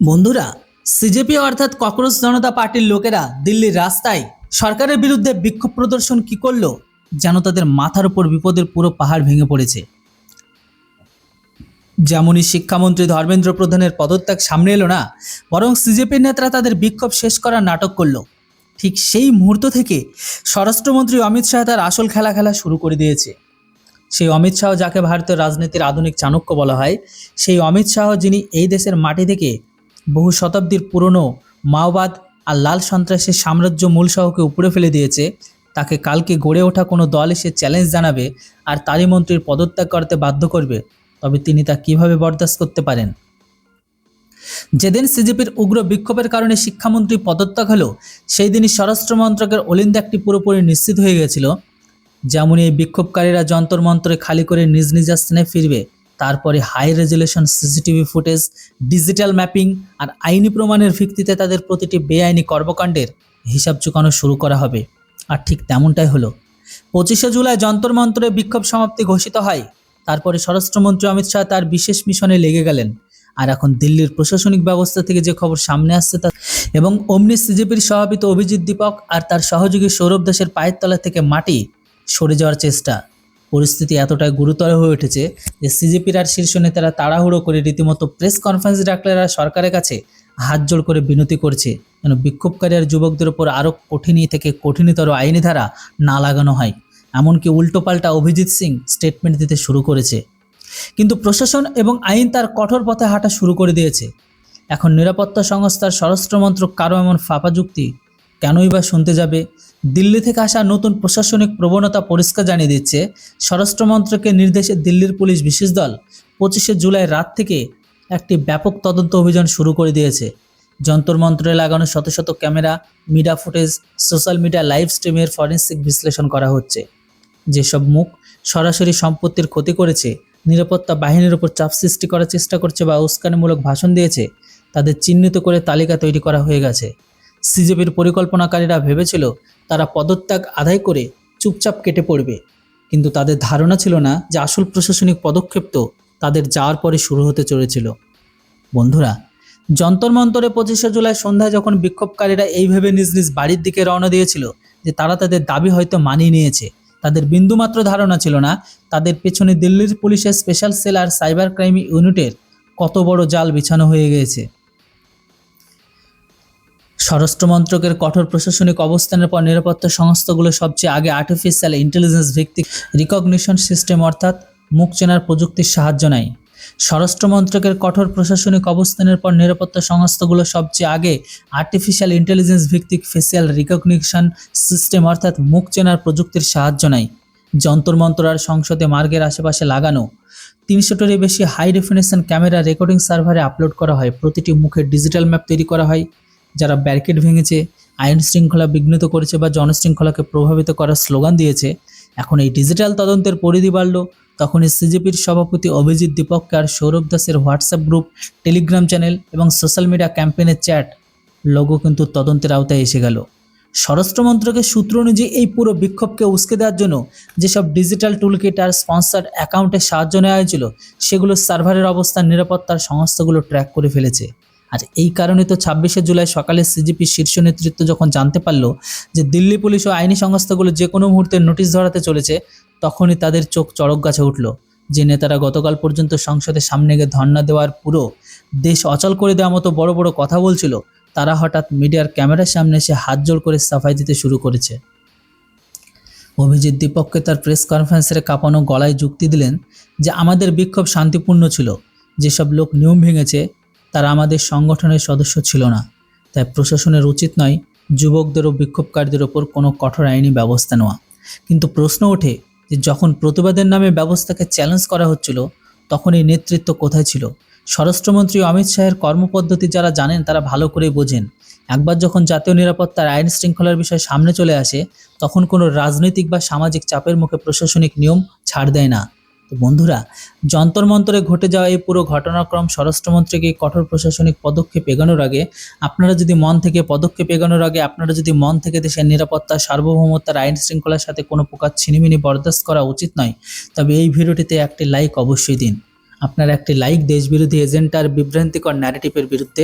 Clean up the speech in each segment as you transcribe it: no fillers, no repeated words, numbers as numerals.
বন্ধুরা, সিজেপি অর্থাৎ ককরোচ জনতা পার্টির লোকেরা দিল্লির রাস্তায় সরকারের বিরুদ্ধে বিক্ষোভ প্রদর্শন কি করলো যেন তাদের মাথার উপর বিপদের পুরো পাহাড় ভেঙে পড়েছে। যেমনই শিক্ষামন্ত্রী ধর্মেন্দ্র প্রধানের পদত্যাগ সামনে এলো না, বরং সিজেপির নেতারা তাদের বিক্ষোভ শেষ করার নাটক করলো। ঠিক সেই মুহূর্ত থেকে স্বরাষ্ট্রমন্ত্রী অমিত শাহ তার আসল খেলা শুরু করে দিয়েছে। সেই অমিত শাহ যাকে ভারতের রাজনীতির আধুনিক চাণক্য বলা হয়, সেই অমিত শাহ যিনি এই দেশের মাটি থেকে বহু শতাব্দীর পুরনো মাওবাদ আর লাল সন্ত্রাসের সাম্রাজ্য মূলসহকে উপড়ে ফেলে দিয়েছে, তাকে কালকে গড়ে ওঠা কোনো দল এসে চ্যালেঞ্জ জানাবে আর তারই মন্ত্রীর পদত্যাগ করতে বাধ্য করবে, তবে তিনি তা কিভাবে বরদাস্ত করতে পারেন? যেদিন সিজেপির উগ্র বিক্ষোভের কারণে শিক্ষামন্ত্রী পদত্যাগ হলো, সেই দিনই স্বরাষ্ট্র মন্ত্রকের অলিন্দা একটি পুরোপুরি নিশ্চিত হয়ে গেছিল। যেমনই এই বিক্ষোভকারীরা যন্তর মন্ত্রে খালি করে নিজ নিজ স্থানে ফিরবে, তারপরে high resolution CCTV footage, digital mapping আর আইনি প্রমাণের ভিত্তিতে তাদের প্রতিটি বেআইনি কর্মকাণ্ডের হিসাব চুকানো শুরু করা হবে। আর ঠিক তেমনটাই হলো। 25শে জুলাই যন্তর মন্ত্রে বিক্ষোভ সমাপ্তি ঘোষিত হয়। তারপরে স্বরাষ্ট্রমন্ত্রী অমিত শাহ তার বিশেষ মিশনে লেগে গেলেন। আর এখন দিল্লির প্রশাসনিক ব্যবস্থা থেকে যে খবর সামনে আসছে তা এবং অমনি সিজেপির সভাপতি অভিজিৎ দীপক আর তার সহযোগী সৌরভ দাসের পায়ের তলা থেকে মাটি সরে যাওয়ার চেষ্টা। পরিস্থিতি এতটাই গুরুতর হয়ে উঠেছে যে সিজেপির আর শীর্ষ নেতারা তাড়াহুড়ো করে রীতিমতো প্রেস কনফারেন্স ডাকলে সরকারের কাছে হাত জোড় করে বিনতি করছে যেন বিক্ষোভকারী আর যুবকদের উপর আরও কঠিনই থেকে কঠিনতর আইনি ধারা না লাগানো হয়। এমনকি উল্টোপাল্টা অভিজিৎ সিং স্টেটমেন্ট দিতে শুরু করেছে। কিন্তু প্রশাসন এবং আইন তার কঠোর পথে হাঁটা শুরু করে দিয়েছে। এখন নিরাপত্তা সংস্থার স্বরাষ্ট্রমন্ত্রক কারো এমন ফাঁপা যুক্তি কেনই বা শুনতে যাবে? দিল্লি থেকে আসা নতুন প্রশাসনিক প্রবণতা পরিষ্কার জানিয়ে দিচ্ছে, স্বরাষ্ট্রমন্ত্রকের নির্দেশে দিল্লির পুলিশ বিশেষ দল 25শে জুলাই রাত থেকে একটি ব্যাপক তদন্ত অভিযান শুরু করে দিয়েছে। যন্তর মন্ত্রে লাগানো শত শত camera, media footage, social media live স্ট্রিমের ফরেন্সিক বিশ্লেষণ করা হচ্ছে। যেসব মুখ সরাসরি সম্পত্তির ক্ষতি করেছে, নিরাপত্তা বাহিনীর উপর চাপ সৃষ্টি করার চেষ্টা করছে বা উস্কানিমূলক ভাষণ দিয়েছে, তাদের চিহ্নিত করে তালিকা তৈরি করা হয়ে গেছে। সিজেপির পরিকল্পনাকারীরা ভেবেছিল তারা পদত্যাগ আদায় করে চুপচাপ কেটে পড়বে, কিন্তু তাদের ধারণা ছিল না যে আসল প্রশাসনিক পদক্ষেপ তো তাদের যাওয়ার পরে শুরু হতে চলেছিল। বন্ধুরা, যন্তর মন্তরে 25শে জুলাই সন্ধ্যায় যখন বিক্ষোভকারীরা এই ভেবে নিজ নিজ বাড়ির দিকে রওনা দিয়েছিল যে তারা তাদের দাবি হয়তো মানিয়ে নিয়েছে, তাদের বিন্দুমাত্র ধারণা ছিল না তাদের পেছনে দিল্লির পুলিশের স্পেশাল সেল আর সাইবার ক্রাইম ইউনিটের কত বড় জাল বিছানো হয়ে গিয়েছে। স্বরাষ্ট্রমন্ত্রকের কঠোর প্রশাসনিক অবস্থানের পর নিরাপত্তা সংস্থাগুলো সবচেয়ে আগে আর্টিফিশিয়াল ইন্টেলিজেন্স ভিত্তিক রিকগনিশন সিস্টেম অর্থাৎ মুখ চেনার প্রযুক্তির সাহায্য নেয়। স্বরাষ্ট্রমন্ত্রকের কঠোর প্রশাসনিক অবস্থানের পর নিরাপত্তা সংস্থাগুলো সবচেয়ে আগে আর্টিফিশিয়াল ইন্টেলিজেন্স ভিত্তিক ফেসিয়াল রিকগনিশন সিস্টেম অর্থাৎ মুখ চেনার প্রযুক্তির সাহায্য নেয়। যন্তর মন্তর আর সংসদে মার্গের আশেপাশে লাগানো 300টারও বেশি হাই ডেফিনেশন ক্যামেরা রেকর্ডিং সার্ভারে আপলোড করা হয়। প্রতিটি মুখের ডিজিটাল ম্যাপ তৈরি করা হয়। যারা ব্যারিকেড ভেঙেছে, আইন শৃঙ্খলা বিঘ্নিত করেছে বা জনশৃঙ্খলাকে প্রভাবিত করার স্লোগান দিয়েছে, এখন এই ডিজিটাল তদন্তের পরিধি বাড়ল। তখনই সিজেপির সভাপতি অভিজিৎ দীপককে আর সৌরভ দাসের হোয়াটসঅ্যাপ গ্রুপ, টেলিগ্রাম চ্যানেল এবং সোশ্যাল মিডিয়া ক্যাম্পেইনের চ্যাট লোগো কিন্তু তদন্তের আওতায় এসে গেল। স্বরাষ্ট্রমন্ত্রকের সূত্র অনুযায়ী এই পুরো বিক্ষোভকে উস্কে দেওয়ার জন্য যেসব ডিজিটাল টুলকিট আর স্পন্সার্ড অ্যাকাউন্টের সাহায্য নেওয়া হয়েছিল, সেগুলো সার্ভারের অবস্থান নিরাপত্তার সংস্থাগুলো ট্র্যাক করে ফেলেছে। আর এই কারণে তো 26শে জুলাই সকালে সিজেপির শীর্ষ নেতৃত্ব যখন জানতে পারল যে দিল্লি পুলিশ ও আইনি সংস্থাগুলো যে কোনো মুহূর্তে নোটিশ ধরাতে চলেছে, তখনই তাদের চোখ চড়ক গাছে উঠল। যে নেতারা গতকাল পর্যন্ত সংসদের সামনে গিয়ে ধর্ণা দেওয়ার পুরো দেশ অচল করে দেওয়ার মতো বড় বড় কথা বলছিল, তারা হঠাৎ মিডিয়ার ক্যামেরার সামনে এসে হাত জোড় করে সাফাই দিতে শুরু করেছে। অভিজিৎ দীপককে তার প্রেস কনফারেন্সের কাঁপানো গলায় যুক্তি দিলেন যে আমাদের বিক্ষোভ শান্তিপূর্ণ ছিল। যেসব লোক নিয়ম ভেঙেছে তারা আমাদের সংগঠনের সদস্য ছিল না, তাই প্রশাসনের উচিত নয় যুবকদের ও বিক্ষোভকারীদের ওপর কোনো কঠোর আইনি ব্যবস্থা নেওয়া। কিন্তু প্রশ্ন ওঠে যে যখন প্রতিবাদের নামে ব্যবস্থাকে চ্যালেঞ্জ করা হচ্ছিল, তখন এই নেতৃত্ব কোথায় ছিল? স্বরাষ্ট্রমন্ত্রী অমিত শাহের কর্মপদ্ধতি যারা জানেন তারা ভালো করেই বোঝেন, একবার যখন জাতীয় নিরাপত্তার আইন শৃঙ্খলার বিষয় সামনে চলে আসে, তখন কোনো রাজনৈতিক বা সামাজিক চাপের মুখে প্রশাসনিক নিয়ম ছাড় দেয় না। তো বন্ধুরা, যন্তর মন্তরে ঘটে যাওয়া এই পুরো ঘটনাক্রম স্বরাষ্ট্রমন্ত্রীকে কঠোর প্রশাসনিক পদক্ষেপ এগোনোর আগে আপনারা যদি মন থেকে দেশের নিরাপত্তা, সার্বভৌমত্বের, আইন শৃঙ্খলার সাথে কোনো প্রকার ছিনিমিনি বরদাস্ত করা উচিত নয়, তবে এই ভিডিওটিতে একটি লাইক অবশ্যই দিন। আপনার একটি লাইক দেশবিরোধী এজেন্ট আর বিভ্রান্তিকর ন্যারেটিভের বিরুদ্ধে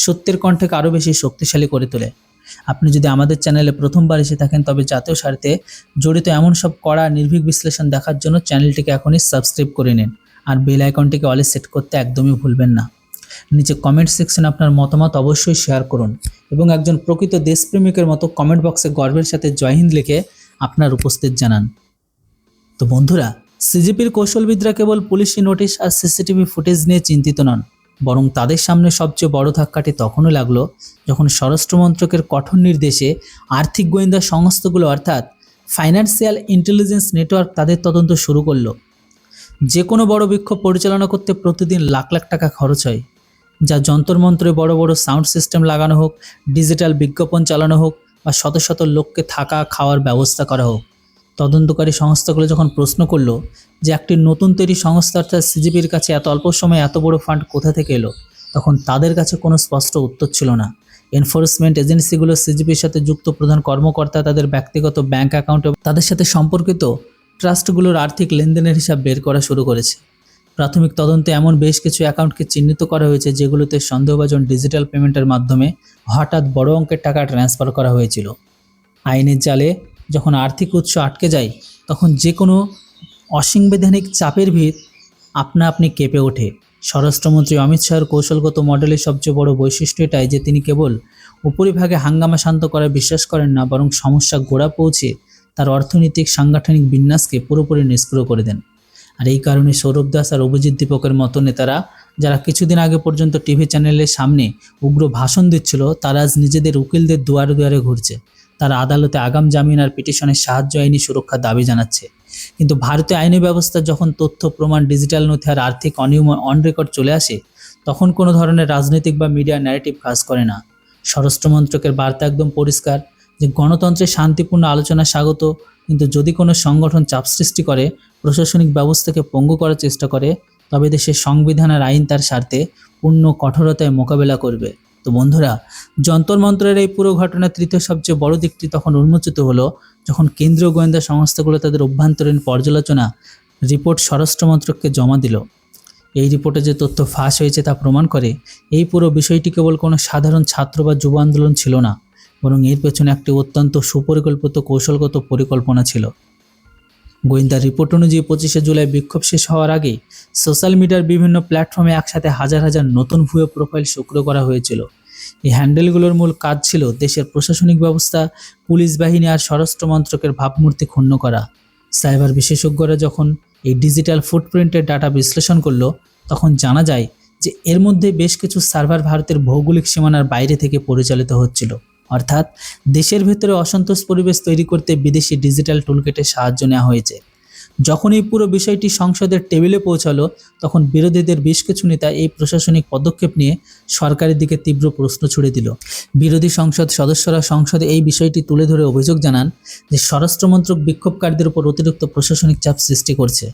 সত্যের কণ্ঠকে আরও বেশি শক্তিশালী করে তোলে। আপনি যদি আমাদের চ্যানেলে প্রথমবার এসে থাকেন তবে জাতীয় স্বার্থে জড়িত এমন সব কড়া নির্ভীক বিশ্লেষণ দেখার জন্য চ্যানেলটিকে এখনই সাবস্ক্রাইব করে নিন আর বেল আইকনটিকে অলে সেট করতে একদমই ভুলবেন না। নিচে কমেন্ট সেকশনে আপনার মতামত অবশ্যই শেয়ার করুন এবং একজন প্রকৃত দেশপ্রেমিকের মতো কমেন্ট বক্সে গর্বের সাথে জয় হিন্দ লিখে আপনার উপস্থিত জানান। তো বন্ধুরা, সিজিপির কৌশলবিদরা কেবল পুলিশি নোটিশ আর সিসিটিভি ফুটেজ নিয়ে চিন্তিত নন, বরং তাদের সামনে সবচেয়ে বড় ধাক্কাটি তখনই লাগলো যখন স্বরাষ্ট্র মন্ত্রকের কঠোর নির্দেশে আর্থিক গোয়েন্দা সংস্থাগুলো অর্থাৎ ফাইন্যান্সিয়াল ইন্টেলিজেন্স নেটওয়ার্ক তাদের তদন্ত শুরু করলো। যে কোনো বড় বিক্ষোভ পরিচালনা করতে প্রতিদিন লাখ লাখ টাকা খরচ হয়, যা যন্তরমন্ত্রে বড় বড় সাউন্ড সিস্টেম লাগানো হোক, ডিজিটাল বিজ্ঞাপন চালানো হোক বা শত শত লোককে থাকা খাওয়ার ব্যবস্থা করা হোক। তদন্তকারী সংস্থাগুলো যখন প্রশ্ন করলো যে একটি নতুন তৈরি সংস্থা অর্থাৎ সিজিপির কাছে এত অল্প সময়ে এত বড় ফান্ড কোথা থেকে এলো, তখন তাদের কাছে কোনো স্পষ্ট উত্তর ছিল না। এনফোর্সমেন্ট এজেন্সিগুলো সিজিপির সাথে যুক্ত প্রধান কর্মকর্তা তাদের ব্যক্তিগত ব্যাংক অ্যাকাউন্ট এবং তাদের সাথে সম্পর্কিত ট্রাস্টগুলোর আর্থিক লেনদেনের হিসাব বের করা শুরু করেছে। প্রাথমিক তদন্তে এমন বেশ কিছু অ্যাকাউন্টকে চিহ্নিত করা হয়েছে যেগুলোতে সন্দেহভাজন ডিজিটাল পেমেন্টের মাধ্যমে হঠাৎ বড় অঙ্কের টাকা ট্রান্সফার করা হয়েছিল। আইনের জালে যখন আর্থিক উৎস আটকে যায় তখন যে কোনো অসাংবিধানিক চাপের ভিত আপনি কেঁপে ওঠে। স্বরাষ্ট্রমন্ত্রী অমিত শাহের কৌশলগত মডেলের সবচেয়ে বড় বৈশিষ্ট্য এটাই যে তিনি কেবল উপরিভাগে হাঙ্গামা শান্ত করার বিশ্বাস করেন না, বরং সমস্যা গোড়া পৌঁছে তার অর্থনৈতিক সাংগঠনিক বিন্যাসকে পুরোপুরি নিষ্ক্রিয় করে দেন। আর এই কারণে সৌরভ দাস আর অভিজিৎ দীপকের মতো নেতারা, যারা কিছুদিন আগে পর্যন্ত টিভি চ্যানেলের সামনে উগ্র ভাষণ দিচ্ছিল, তারা আজ নিজেদের উকিলদের দুয়ারে দুয়ারে ঘুরছে। তারা আদালতে আগাম জামিন আর পিটিশনের সাহায্য আইনি সুরক্ষার দাবি জানাচ্ছে। কিন্তু ভারতীয় আইনি ব্যবস্থা যখন তথ্য প্রমাণ, ডিজিটাল নথি আর আর্থিক অনিয়ম অন রেকর্ড চলে আসে, তখন কোনো ধরনের রাজনৈতিক বা মিডিয়া ন্যারেটিভ কাজ করে না। স্বরাষ্ট্র মন্ত্রকের বার্তা একদম পরিষ্কার যে গণতন্ত্রের শান্তিপূর্ণ আলোচনা স্বাগত, কিন্তু যদি কোনো সংগঠন চাপ সৃষ্টি করে, প্রশাসনিক ব্যবস্থাকে পঙ্গু করার চেষ্টা করে, তবে দেশের সংবিধান আর আইন তার স্বার্থে পূর্ণ কঠোরতায় মোকাবেলা করবে। তো বন্ধুরা, যন্তর মন্ত্রের এই পুরো ঘটনার তৃতীয় সবচেয়ে বড় দিকটি তখন উন্মোচিত হলো যখন কেন্দ্রীয় গোয়েন্দা সংস্থাগুলো তাদের অভ্যন্তরীণ পর্যালোচনা রিপোর্ট স্বরাষ্ট্র মন্ত্রককে জমা দিল। এই রিপোর্টে যে তথ্য ফাঁস হয়েছে তা প্রমাণ করে এই পুরো বিষয়টি কেবল কোনো সাধারণ ছাত্র বা যুব আন্দোলন ছিল না, বরং এর পেছনে একটি অত্যন্ত সুপরিকল্পিত কৌশলগত পরিকল্পনা ছিল। গোয়েন্দা রিপোর্ট অনুযায়ী 25শে জুলাই বিক্ষোভ শেষ হওয়ার আগেই সোশ্যাল মিডিয়ার বিভিন্ন প্ল্যাটফর্মে একসাথে হাজার হাজার নতুন ভুয়ো প্রোফাইল সক্রিয় করা হয়েছিল। এই হ্যান্ডেলগুলোর মূল কাজ ছিল দেশের প্রশাসনিক ব্যবস্থা, পুলিশ বাহিনী আর স্বরাষ্ট্র মন্ত্রকের ভাবমূর্তি ক্ষুণ্ণ করা। সাইবার বিশেষজ্ঞরা যখন এই ডিজিটাল ফুটপ্রিন্টের ডাটা বিশ্লেষণ করলো, তখন জানা যায় যে এর মধ্যে বেশ কিছু সার্ভার ভারতের ভৌগোলিক সীমানার বাইরে থেকে পরিচালিত হচ্ছিল, অর্থাৎ দেশের ভেতরে অসন্তোষ পরিবেশ তৈরি করতে বিদেশি ডিজিটাল টুলকিটের সাহায্য নেওয়া হয়েছে। যখন এই পুরো বিষয়টি সংসদের টেবিলে পৌঁছালো, তখন বিরোধীদের বেশ কিছু নেতা এই প্রশাসনিক পদক্ষেপ নিয়ে সরকারের দিকে তীব্র প্রশ্ন ছুড়ে দিল। বিরোধী সংসদ সদস্যরা সংসদে এই বিষয়টি তুলে ধরে অভিযোগ জানান যে স্বরাষ্ট্রমন্ত্রক বিক্ষোভকারীদের উপর অতিরিক্ত প্রশাসনিক চাপ সৃষ্টি করছে।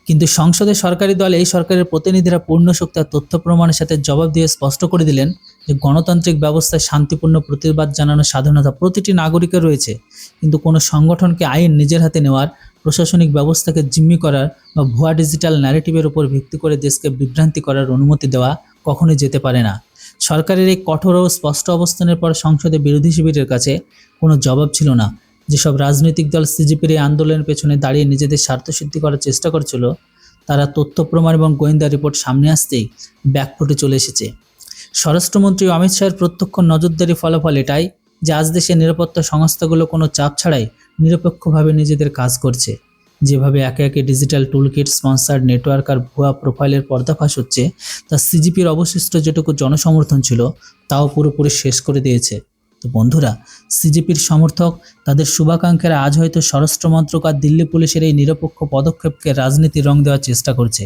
কিন্তু সংসদে সরকারি দল এই সরকারের প্রতিনিধিরা পূর্ণ শক্তি আর তথ্য প্রমাণের সাথে জবাব দিয়ে স্পষ্ট করে দিলেন যে গণতান্ত্রিক ব্যবস্থায় শান্তিপূর্ণ প্রতিবাদ জানানোর স্বাধীনতা প্রতিটি নাগরিকের রয়েছে, কিন্তু কোনো সংগঠনকে আইন নিজের হাতে নেওয়ার, প্রশাসনিক ব্যবস্থাকে জিম্মি করার বা ভুয়া ডিজিটাল ন্যারেটিভের উপর ভিত্তি করে দেশকে বিভ্রান্তি করার অনুমতি দেওয়া কখনোই যেতে পারে না। সরকারের এই কঠোর ও স্পষ্ট অবস্থানের পর সংসদে বিরোধী শিবিরের কাছে কোনো জবাব ছিল না। যেসব রাজনৈতিক দল সিজিপির এই আন্দোলনের পেছনে দাঁড়িয়ে নিজেদের স্বার্থসিদ্ধি করার চেষ্টা করছিল, তারা তথ্য প্রমাণ এবং গোয়েন্দা রিপোর্ট সামনে আসতেই ব্যাকফুটে চলে এসেছে। স্বরাষ্ট্রমন্ত্রী অমিত শাহের প্রত্যক্ষ নজরদারি ফলাফল এটাই যে আজ দেশের নিরাপত্তা সংস্থাগুলো কোনো চাপ ছাড়াই নিরপেক্ষভাবে নিজেদের কাজ করছে। যেভাবে একে একে ডিজিটাল টুলকিট, স্পন্সার্ড নেটওয়ার্ক আর ভুয়া প্রোফাইলের পর্দাফাশ হচ্ছে, তা সিজিপির অবশিষ্ট যেটুকু জনসমর্থন ছিল তাও পুরোপুরি শেষ করে দিয়েছে। তো বন্ধুরা, সিজিপির সমর্থক, তাদের শুভাকাঙ্ক্ষীরা আজ হয়তো স্বরাষ্ট্র মন্ত্রক আর দিল্লি পুলিশের এই নিরপেক্ষ পদক্ষেপকে রাজনীতির রং দেওয়ার চেষ্টা করছে,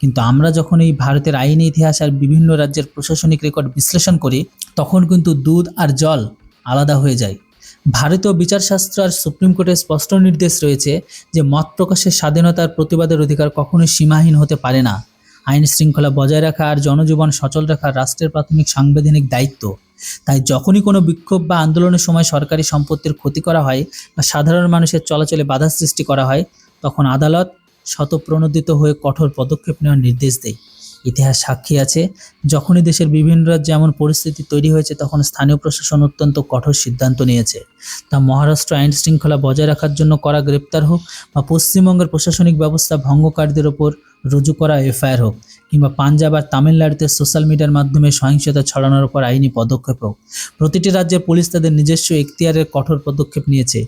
কিন্তু আমরা যখন এই ভারতের আইনি ইতিহাস আর বিভিন্ন রাজ্যের প্রশাসনিক রেকর্ড বিশ্লেষণ করি, তখন কিন্তু দুধ আর জল আলাদা হয়ে যায়। ভারতীয় বিচারশাস্ত্র আর সুপ্রিম কোর্টের স্পষ্ট নির্দেশ রয়েছে যে মত প্রকাশের স্বাধীনতার প্রতিবাদের অধিকার কখনোই সীমাহীন হতে পারে না। আইন শৃঙ্খলা বজায় রাখা আর জনজীবন সচল রাখা রাষ্ট্রের প্রাথমিক সাংবিধানিক দায়িত্ব। তাই যখনই কোনো বিক্ষোভ বা আন্দোলনের সময় সরকারি সম্পত্তির ক্ষতি করা হয় বা সাধারণ মানুষের চলাচলে বাধা সৃষ্টি করা হয়, তখন আদালত, স্বতঃপ্রণোদিত হয়ে কঠোর পদক্ষেপ নেওয়ার নির্দেশ দেয়। ইতিহাস সাক্ষী আছে, যখনই দেশের বিভিন্ন রাজ্যে এমন পরিস্থিতি তৈরি হয়েছে তখন স্থানীয় প্রশাসন অত্যন্ত কঠোর সিদ্ধান্ত নিয়েছে। তা মহারাষ্ট্র আইন শৃঙ্খলা বজায় রাখার জন্য করা গ্রেপ্তার হোক, বা পশ্চিমবঙ্গের প্রশাসনিক ব্যবস্থা ভঙ্গকারীদের ওপর রুজু করা এফআইআর হোক, কিংবা পাঞ্জাব আর তামিলনাড়ুতে সোশ্যাল মিডিয়ার মাধ্যমে সহিংসতা ছড়ানোর উপর আইনি পদক্ষেপ হোক, প্রতিটি রাজ্যের পুলিশ তাদের নিজস্ব এখতিয়ারের কঠোর পদক্ষেপ নিয়েছে।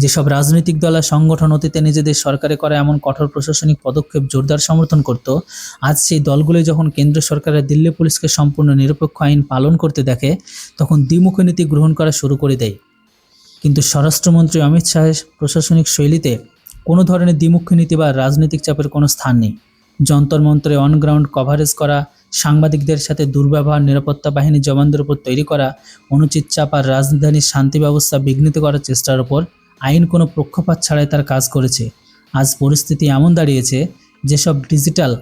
যেসব রাজনৈতিক দল আর সংগঠন অতীতে নিজেদের সরকারে করা এমন কঠোর প্রশাসনিক পদক্ষেপ জোরদার সমর্থন করত, আজ সেই দলগুলো যখন কেন্দ্র সরকারের দিল্লি পুলিশকে সম্পূর্ণ নিরপেক্ষ আইন পালন করতে দেখে, তখন দ্বিমুখী নীতি গ্রহণ করা শুরু করে দেয়। কিন্তু স্বরাষ্ট্রমন্ত্রী অমিত শাহের প্রশাসনিক শৈলীতে কোনো ধরনের দ্বিমুখী নীতি বা রাজনৈতিক চাপের কোনো স্থান নেই। যন্তর মন্ত্রে অনগ্রাউন্ড কভারেজ করা, সাংবাদিকদের সাথে দুর্ব্যবহার, নিরাপত্তা বাহিনী জওয়ানদের উপর তৈরি করা অনুচিত চাপ আর রাজধানীর শান্তি ব্যবস্থা বিঘ্নিত করার চেষ্টার উপর আইন কোনো পক্ষপাত ছাড়াই তার কাজ করেছে। আজ পরিস্থিতি এমন দাঁড়িয়েছে, যেসব ডিজিটাল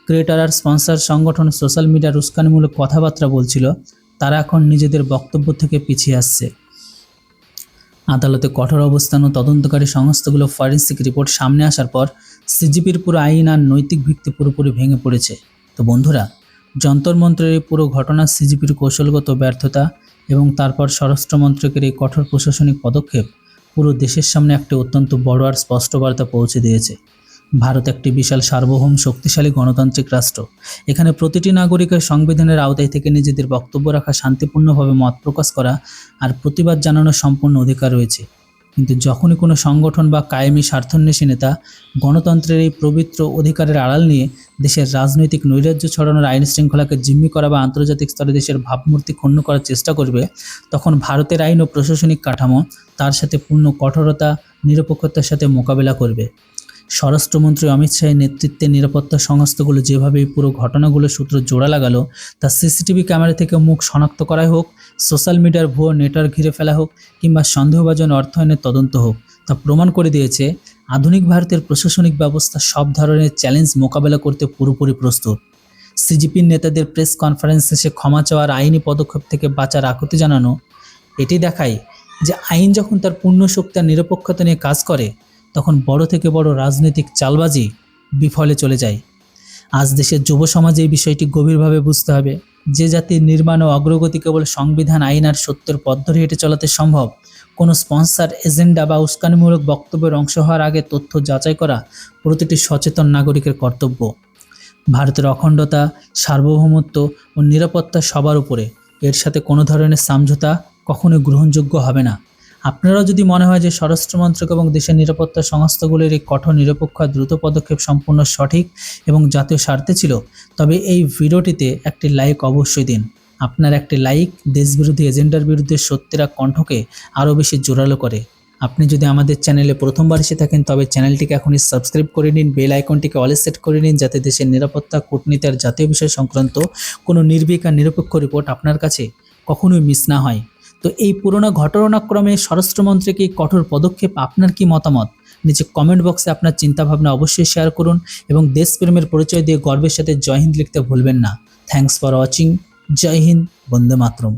ক্রিয়েটার আর স্পন্সর সংগঠন সোশ্যাল মিডিয়ার উস্কানিমূলক কথাবার্তা বলছিল, তারা এখন নিজেদের বক্তব্য থেকে পিছিয়ে আসছে। আদালতে কঠোর অবস্থান ও তদন্তকারী সংস্থাগুলো ফরেন্সিক রিপোর্ট সামনে আসার পর সিজিপির পুরো আইন আর নৈতিক ভিত্তি পুরোপুরি ভেঙে পড়েছে। তো বন্ধুরা, যন্তর মন্ত্রের এই পুরো ঘটনা সিজিপির কৌশলগত ব্যর্থতা এবং তারপর স্বরাষ্ট্রমন্ত্রকের এই কঠোর প্রশাসনিক পদক্ষেপ পুরো দেশের সামনে একটি অত্যন্ত বড় আর স্পষ্ট বার্তা পৌঁছে দিয়েছে। ভারত একটি বিশাল সার্বভৌম শক্তিশালী গণতান্ত্রিক রাষ্ট্র। এখানে প্রতিটি নাগরিকের সংবিধানের আওতায় থেকে নিজেদের বক্তব্য রাখা, শান্তিপূর্ণভাবে মত প্রকাশ করা আর প্রতিবাদ জানানোর সম্পূর্ণ অধিকার রয়েছে। কিন্তু যখনই কোনো সংগঠন বা কায়েমি স্বার্থান্বেষী নেতা গণতন্ত্রের এই পবিত্র অধিকারের আড়াল নিয়ে দেশের রাজনৈতিক নৈরাজ্য ছড়ানোর, আইন শৃঙ্খলাকে জিম্মি করা বা আন্তর্জাতিক স্তরে দেশের ভাবমূর্তি ক্ষুণ্ণ করার চেষ্টা করবে, তখন ভারতের আইন ও প্রশাসনিক কাঠামো তার সাথে পূর্ণ কঠোরতা, নিরপেক্ষতার সাথে মোকাবেলা করবে। স্বরাষ্ট্রমন্ত্রী অমিত শাহের নেতৃত্বে নিরাপত্তা সংস্থাগুলো যেভাবে এই পুরো ঘটনাগুলোর সূত্র জোড়া লাগালো, তা সিসিটিভি ক্যামেরা থেকে মুখ শনাক্ত করাই হোক, সোশ্যাল মিডিয়ার ভুয়ো নেটওয়ার্ক ঘিরে ফেলা হোক, কিংবা সন্দেহভাজন অর্থায়নের তদন্ত হোক, তা প্রমাণ করে দিয়েছে আধুনিক ভারতের প্রশাসনিক ব্যবস্থা সব ধরনের চ্যালেঞ্জ মোকাবেলা করতে পুরোপুরি প্রস্তুত। সিজিপির নেতাদের প্রেস কনফারেন্স শেষে ক্ষমা চাওয়ার, আইনি পদক্ষেপ থেকে বাঁচার আকুতি জানানো, এটি দেখায় যে আইন যখন তার পূর্ণ শক্তি আর নিরপেক্ষতা নিয়ে কাজ করে, তখন বড় থেকে বড় রাজনৈতিক চালবাজি বিফলে চলে যায়। আজ দেশের যুব সমাজে এই বিষয়টি গভীরভাবে বুঝতে হবে। যে জাতির নির্মাণ ও অগ্রগতি কেবল সংবিধান, আইন আর সত্যের পথ ধরে হেঁটে চলাতে সম্ভব, কোনো স্পন্সর, এজেন্ডা বা উস্কানিমূলক বক্তব্যের অংশ হওয়ার আগে তথ্য যাচাই করা প্রতিটি সচেতন নাগরিকের কর্তব্য। ভারতের অখণ্ডতা, সার্বভৌমত্ব ও নিরাপত্তা সবার উপরে, এর সাথে কোনো ধরনের সমঝোতা কখনোই গ্রহণযোগ্য হবে না। আপনারাও যদি মনে হয় যে স্বরাষ্ট্রমন্ত্রক এবং দেশের নিরাপত্তা সংস্থাগুলির এই কঠোর, নিরপেক্ষ আর দ্রুত পদক্ষেপ সম্পূর্ণ সঠিক এবং জাতীয় স্বার্থে ছিল, তবে এই ভিডিওটিতে একটি লাইক অবশ্যই দিন। আপনার একটি লাইক দেশবিরোধী এজেন্ডার বিরুদ্ধে সত্যের কণ্ঠকে আরও বেশি জোরালো করে। আপনি যদি আমাদের চ্যানেলে প্রথমবার এসে থাকেন, তবে চ্যানেলটিকে এখনই সাবস্ক্রাইব করে নিন, বেল আইকনটিকে অলে সেট করে নিন, যাতে দেশের নিরাপত্তা, কূটনীতি আর জাতীয় বিষয় সংক্রান্ত কোনো নির্ভীক আর নিরপেক্ষ রিপোর্ট আপনার কাছে কখনোই মিস না হয়। তো এই পুরোনো ঘটনাক্রমে স্বরাষ্ট্রমন্ত্রীর এই কঠোর পদক্ষেপ, আপনার কি মতামত? নিচে কমেন্ট বক্সে আপনার চিন্তাভাবনা অবশ্যই শেয়ার করুন এবং দেশপ্রেমের পরিচয় দিয়ে গর্বের সাথে জয় হিন্দ লিখতে ভুলবেন না। Thanks for watching. জয় হিন্দ, বন্দে মাতরম।